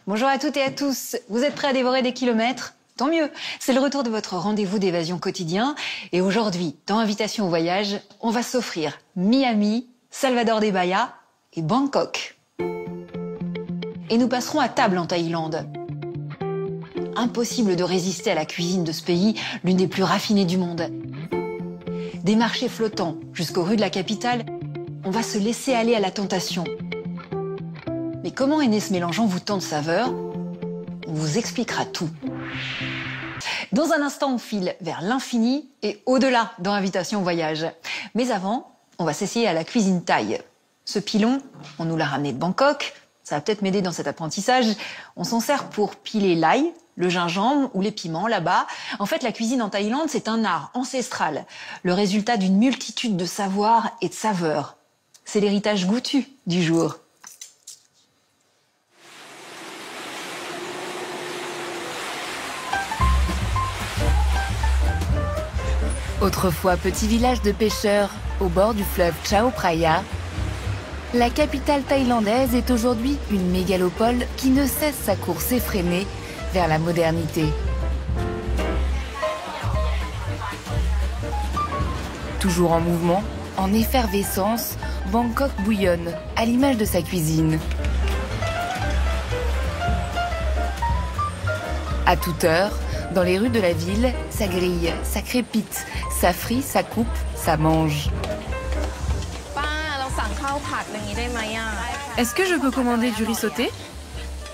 Bonjour à toutes et à tous. Vous êtes prêts à dévorer des kilomètres? Tant mieux. C'est le retour de votre rendez-vous d'évasion quotidien. Et aujourd'hui, dans Invitation au voyage, on va s'offrir Miami, Salvador de Bahia et Bangkok. Et nous passerons à table en Thaïlande. Impossible de résister à la cuisine de ce pays, l'une des plus raffinées du monde. Des marchés flottants jusqu'aux rues de la capitale, on va se laisser aller à la tentation. Mais comment est né ce mélange envoûtant de saveurs? On vous expliquera tout. Dans un instant, on file vers l'infini et au-delà dans Invitation au voyage. Mais avant, on va s'essayer à la cuisine thaï. Ce pilon, on nous l'a ramené de Bangkok. Ça va peut-être m'aider dans cet apprentissage. On s'en sert pour piler l'ail, le gingembre ou les piments là-bas. En fait, la cuisine en Thaïlande, c'est un art ancestral, le résultat d'une multitude de savoirs et de saveurs. C'est l'héritage goûtu du jour. Autrefois petit village de pêcheurs au bord du fleuve Chao Phraya, la capitale thaïlandaise est aujourd'hui une mégalopole qui ne cesse sa course effrénée vers la modernité. Toujours en mouvement, en effervescence, Bangkok bouillonne à l'image de sa cuisine. À toute heure, dans les rues de la ville, ça grille, ça crépite, ça frit, ça coupe, ça mange. Est-ce que je peux commander du riz sauté?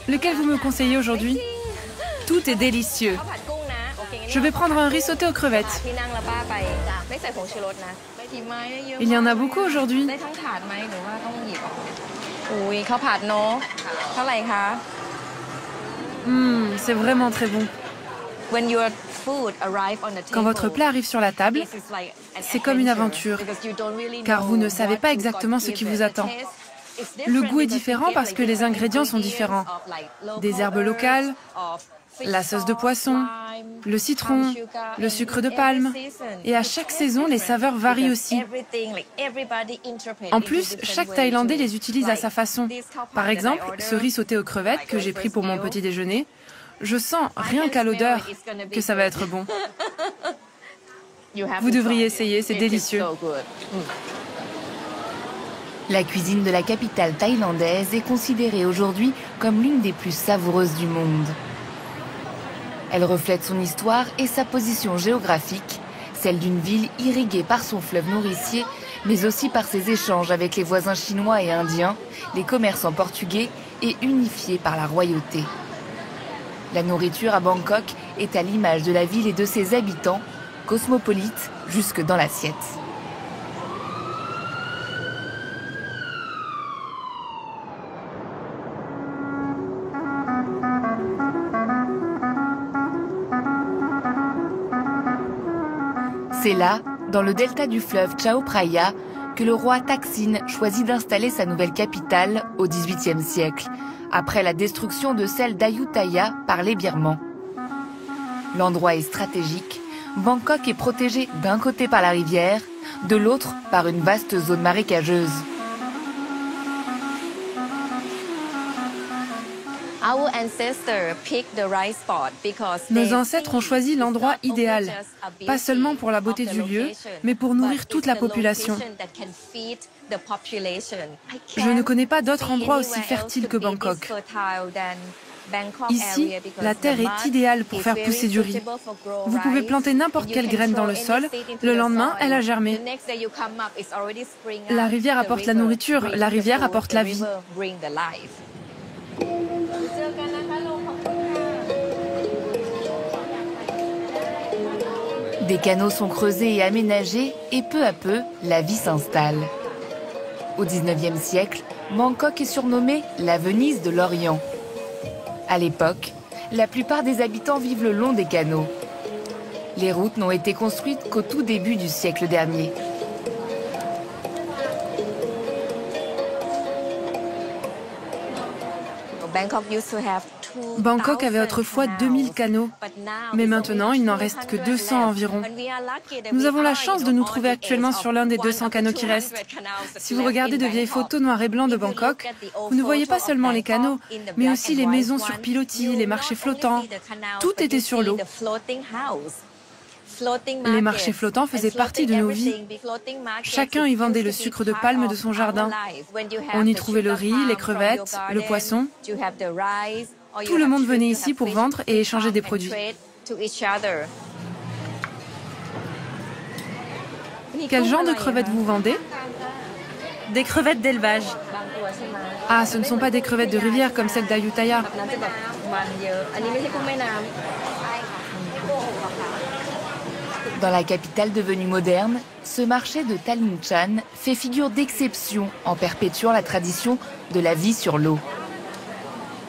Lequel vous me conseillez aujourd'hui? Tout est délicieux. Je vais prendre un riz sauté aux crevettes. Il y en a beaucoup aujourd'hui. C'est vraiment très bon. Quand votre plat arrive sur la table, c'est comme une aventure, car vous ne savez pas exactement ce qui vous attend. Le goût est différent parce que les ingrédients sont différents. Des herbes locales, la sauce de poisson, le citron, le sucre de palme. Et à chaque saison, les saveurs varient aussi. En plus, chaque Thaïlandais les utilise à sa façon. Par exemple, ce riz sauté aux crevettes que j'ai pris pour mon petit déjeuner, je sens, rien qu'à l'odeur, que ça va être bon. Vous devriez essayer, c'est délicieux. La cuisine de la capitale thaïlandaise est considérée aujourd'hui comme l'une des plus savoureuses du monde. Elle reflète son histoire et sa position géographique, celle d'une ville irriguée par son fleuve nourricier, mais aussi par ses échanges avec les voisins chinois et indiens, les commerçants portugais et unifiés par la royauté. La nourriture à Bangkok est à l'image de la ville et de ses habitants, cosmopolite jusque dans l'assiette. C'est là, dans le delta du fleuve Chao Phraya, que le roi Thaksin choisit d'installer sa nouvelle capitale au XVIIIe siècle, après la destruction de celle d'Ayutthaya par les Birmans. L'endroit est stratégique. Bangkok est protégé d'un côté par la rivière, de l'autre par une vaste zone marécageuse. Nos ancêtres ont choisi l'endroit idéal, pas seulement pour la beauté du lieu, mais pour nourrir toute la population. Je ne connais pas d'autre endroit aussi fertile que Bangkok. Ici, la terre est idéale pour faire pousser du riz. Vous pouvez planter n'importe quelle graine dans le sol, le lendemain, elle a germé. La rivière apporte la nourriture, la rivière apporte la vie. Des canaux sont creusés et aménagés et peu à peu, la vie s'installe. Au XIXe siècle, Bangkok est surnommée la Venise de l'Orient. À l'époque, la plupart des habitants vivent le long des canaux. Les routes n'ont été construites qu'au tout début du siècle dernier. Bangkok avait autrefois 2000 canaux, mais maintenant il n'en reste que 200 environ. Nous avons la chance de nous trouver actuellement sur l'un des 200 canaux qui restent. Si vous regardez de vieilles photos noir et blanc de Bangkok, vous ne voyez pas seulement les canaux, mais aussi les maisons sur pilotis, les marchés flottants. Tout était sur l'eau. Les marchés flottants faisaient partie de nos vies. Chacun y vendait le sucre de palme de son jardin. On y trouvait le riz, les crevettes, le poisson. Tout le monde venait ici pour vendre et échanger des produits. Quel genre de crevettes vous vendez? Des crevettes d'élevage. Ah, ce ne sont pas des crevettes de rivière comme celles d'Ayutthaya. Dans la capitale devenue moderne, ce marché de Talingchan fait figure d'exception en perpétuant la tradition de la vie sur l'eau.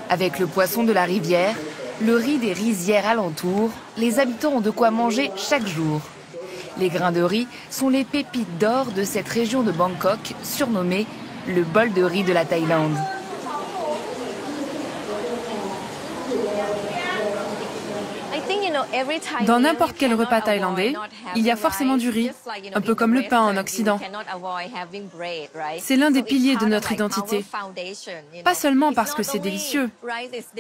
Avec le poisson de la rivière, le riz des rizières alentours, les habitants ont de quoi manger chaque jour. Les grains de riz sont les pépites d'or de cette région de Bangkok, surnommée le bol de riz de la Thaïlande. Dans n'importe quel repas thaïlandais, il y a forcément du riz, un peu comme le pain en Occident. C'est l'un des piliers de notre identité. Pas seulement parce que c'est délicieux.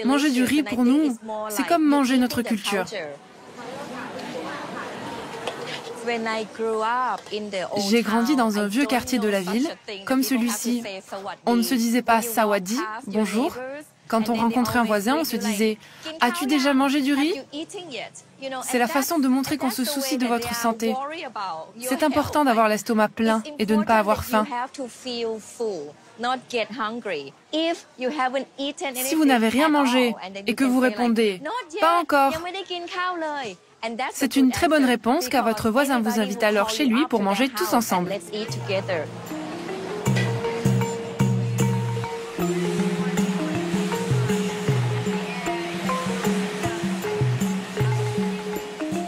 Manger du riz pour nous, c'est comme manger notre culture. J'ai grandi dans un vieux quartier de la ville, comme celui-ci. On ne se disait pas « Sawadi », bonjour. Quand on rencontrait un voisin, on se disait « As-tu déjà mangé du riz ?» C'est la façon de montrer qu'on se soucie de votre santé. C'est important d'avoir l'estomac plein et de ne pas avoir faim. Si vous n'avez rien mangé et que vous répondez « Pas encore », c'est une très bonne réponse car votre voisin vous invite alors chez lui pour manger tous ensemble.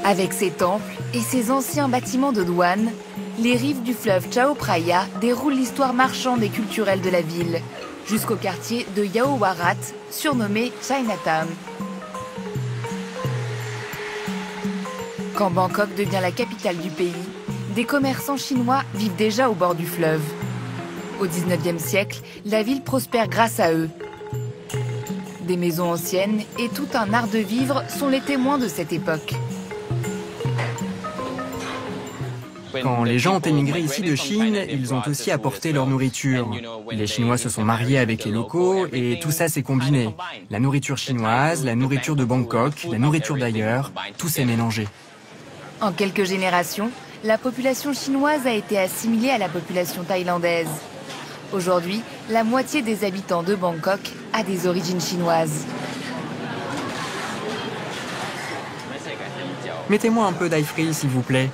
Avec ses temples et ses anciens bâtiments de douane, les rives du fleuve Chao Phraya déroulent l'histoire marchande et culturelle de la ville, jusqu'au quartier de Yao Warat, surnommé Chinatown. Quand Bangkok devient la capitale du pays, des commerçants chinois vivent déjà au bord du fleuve. Au XIXe siècle, la ville prospère grâce à eux. Des maisons anciennes et tout un art de vivre sont les témoins de cette époque. Quand les gens ont émigré ici de Chine, ils ont aussi apporté leur nourriture. Les Chinois se sont mariés avec les locaux et tout ça s'est combiné. La nourriture chinoise, la nourriture de Bangkok, la nourriture d'ailleurs, tout s'est mélangé. En quelques générations, la population chinoise a été assimilée à la population thaïlandaise. Aujourd'hui, la moitié des habitants de Bangkok a des origines chinoises. Mettez-moi un peu d'ail frit, s'il vous plaît.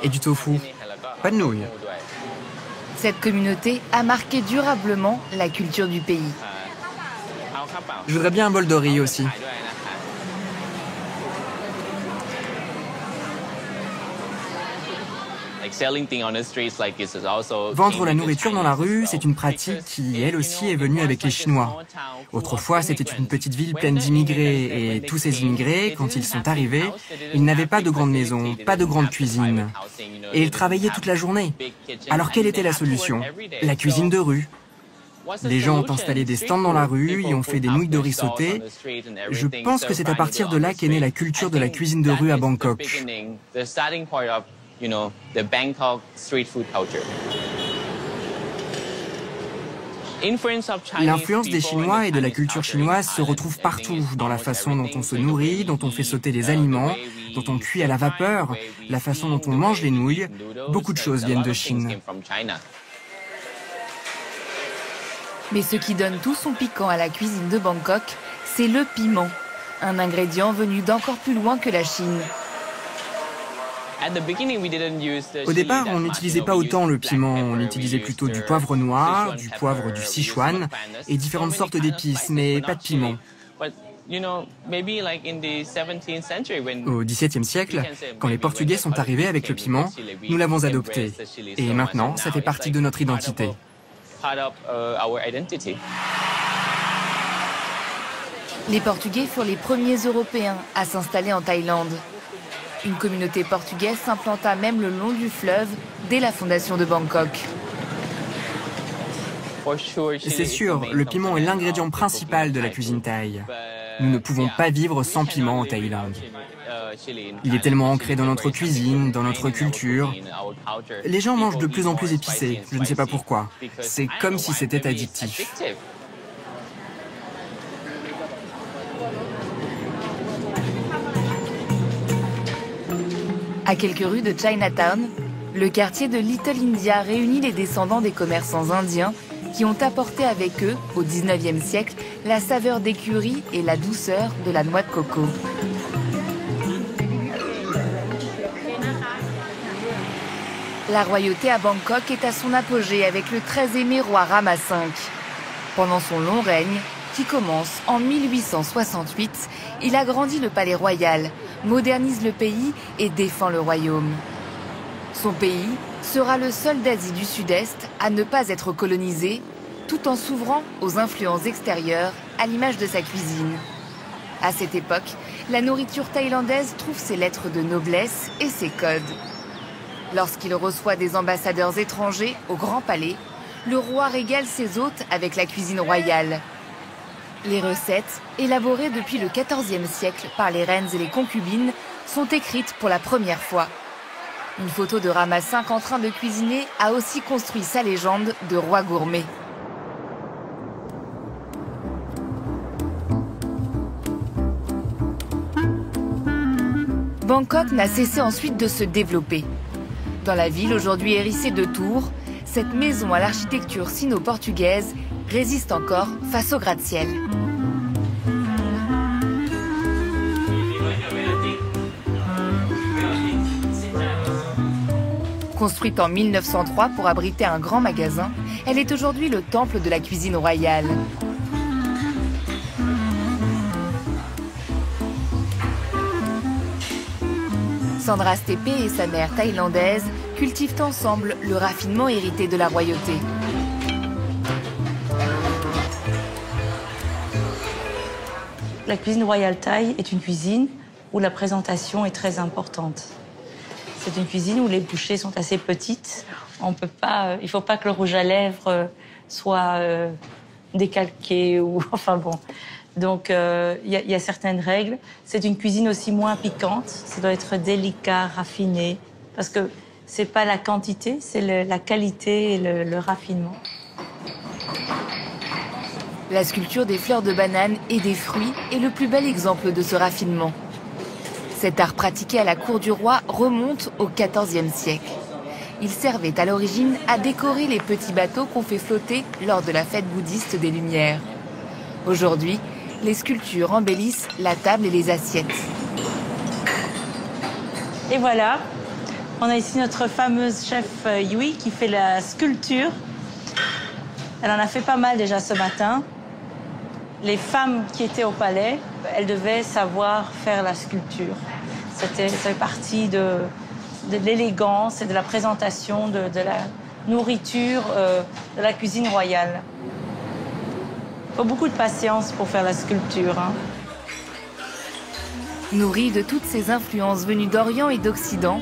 Et du tofu. Pas de nouilles. Cette communauté a marqué durablement la culture du pays. Je voudrais bien un bol de riz aussi. Vendre la nourriture dans la rue, c'est une pratique qui, elle aussi, est venue avec les Chinois. Autrefois, c'était une petite ville pleine d'immigrés, et tous ces immigrés, quand ils sont arrivés, ils n'avaient pas de grande maison, pas de grande cuisine. Et ils travaillaient toute la journée. Alors quelle était la solution? La cuisine de rue. Les gens ont installé des stands dans la rue et ont fait des nouilles de riz sautées. Je pense que c'est à partir de là qu'est née la culture de la cuisine de rue à Bangkok. The Bangkok street food culture. L'influence des Chinois et de la culture chinoise se retrouve partout, dans la façon dont on se nourrit, dont on fait sauter les aliments, dont on cuit à la vapeur, la façon dont on mange les nouilles. Beaucoup de choses viennent de Chine. Mais ce qui donne tout son piquant à la cuisine de Bangkok, c'est le piment, un ingrédient venu d'encore plus loin que la Chine. Au départ, on n'utilisait pas autant le piment, on utilisait plutôt du poivre noir, du poivre du Sichuan et différentes sortes d'épices, mais pas de piment. Au XVIIe siècle, quand les Portugais sont arrivés avec le piment, nous l'avons adopté. Et maintenant, ça fait partie de notre identité. Les Portugais furent les premiers Européens à s'installer en Thaïlande. Une communauté portugaise s'implanta même le long du fleuve dès la fondation de Bangkok. C'est sûr, le piment est l'ingrédient principal de la cuisine thaï. Nous ne pouvons pas vivre sans piment en Thaïlande. Il est tellement ancré dans notre cuisine, dans notre culture. Les gens mangent de plus en plus épicé, je ne sais pas pourquoi. C'est comme si c'était addictif. À quelques rues de Chinatown, le quartier de Little India réunit les descendants des commerçants indiens qui ont apporté avec eux, au XIXe siècle, la saveur des currys et la douceur de la noix de coco. La royauté à Bangkok est à son apogée avec le très aimé roi Rama V. Pendant son long règne, qui commence en 1868, il agrandit le palais royal, modernise le pays et défend le royaume. Son pays sera le seul d'Asie du Sud-Est à ne pas être colonisé, tout en s'ouvrant aux influences extérieures à l'image de sa cuisine. À cette époque, la nourriture thaïlandaise trouve ses lettres de noblesse et ses codes. Lorsqu'il reçoit des ambassadeurs étrangers au Grand Palais, le roi régale ses hôtes avec la cuisine royale. Les recettes, élaborées depuis le XIVe siècle par les reines et les concubines, sont écrites pour la première fois. Une photo de Rama V en train de cuisiner a aussi construit sa légende de roi gourmet. Bangkok n'a cessé ensuite de se développer. Dans la ville aujourd'hui hérissée de tours, cette maison à l'architecture sino-portugaise résiste encore face au gratte-ciel. Construite en 1903 pour abriter un grand magasin, elle est aujourd'hui le temple de la cuisine royale. Sandra Stepe et sa mère thaïlandaise cultivent ensemble le raffinement hérité de la royauté. La cuisine royale thaï est une cuisine où la présentation est très importante. C'est une cuisine où les bouchées sont assez petites. Il ne faut pas que le rouge à lèvres soit décalqué ou enfin bon. Donc il y a certaines règles. C'est une cuisine aussi moins piquante. Ça doit être délicat, raffiné, parce que c'est pas la quantité, c'est la qualité et le raffinement. La sculpture des fleurs de banane et des fruits est le plus bel exemple de ce raffinement. Cet art pratiqué à la cour du roi remonte au XIVe siècle. Il servait à l'origine à décorer les petits bateaux qu'on fait flotter lors de la fête bouddhiste des Lumières. Aujourd'hui, les sculptures embellissent la table et les assiettes. Et voilà, on a ici notre fameuse chef Yui qui fait la sculpture. Elle en a fait pas mal déjà ce matin. Les femmes qui étaient au palais, elles devaient savoir faire la sculpture. Ça fait partie de l'élégance et de la présentation de la nourriture de la cuisine royale. Il faut beaucoup de patience pour faire la sculpture. Nourrie de toutes ces influences venues d'Orient et d'Occident,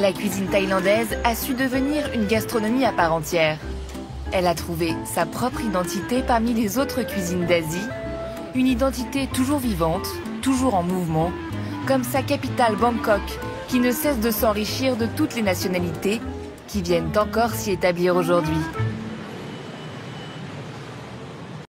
la cuisine thaïlandaise a su devenir une gastronomie à part entière. Elle a trouvé sa propre identité parmi les autres cuisines d'Asie, une identité toujours vivante, toujours en mouvement, comme sa capitale Bangkok, qui ne cesse de s'enrichir de toutes les nationalités qui viennent encore s'y établir aujourd'hui.